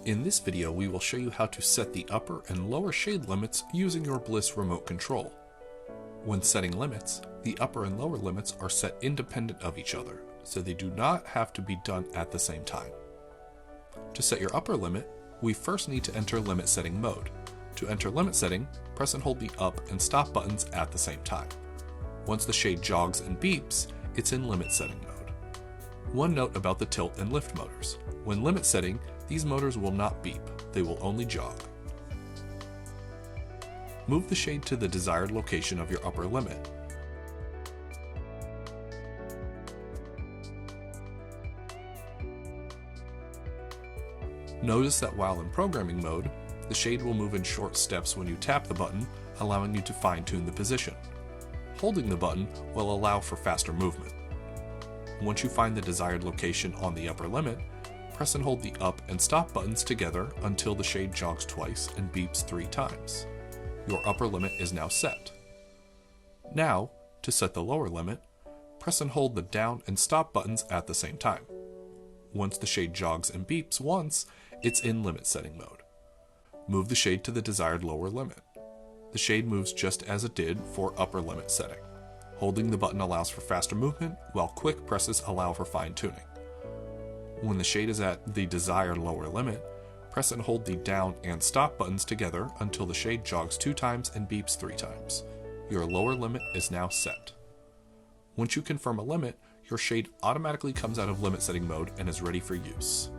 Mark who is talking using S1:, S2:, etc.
S1: In this video, we will show you how to set the upper and lower shade limits using your Bliss remote control. When setting limits, the upper and lower limits are set independent of each other, so they do not have to be done at the same time. To set your upper limit, we first need to enter limit setting mode. To enter limit setting, press and hold the up and stop buttons at the same time. Once the shade jogs and beeps, it's in limit setting mode. One note about the tilt and lift motors. When limit setting, these motors will not beep, they will only jog. Move the shade to the desired location of your upper limit. Notice that while in programming mode, the shade will move in short steps when you tap the button, allowing you to fine-tune the position. Holding the button will allow for faster movement. Once you find the desired location on the upper limit, press and hold the up and stop buttons together until the shade jogs twice and beeps 3 times. Your upper limit is now set. Now, to set the lower limit, press and hold the down and stop buttons at the same time. Once the shade jogs and beeps once, it's in limit setting mode. Move the shade to the desired lower limit. The shade moves just as it did for upper limit setting. Holding the button allows for faster movement, while quick presses allow for fine-tuning. When the shade is at the desired lower limit, press and hold the down and stop buttons together until the shade jogs 2 times and beeps 3 times. Your lower limit is now set. Once you confirm a limit, your shade automatically comes out of limit setting mode and is ready for use.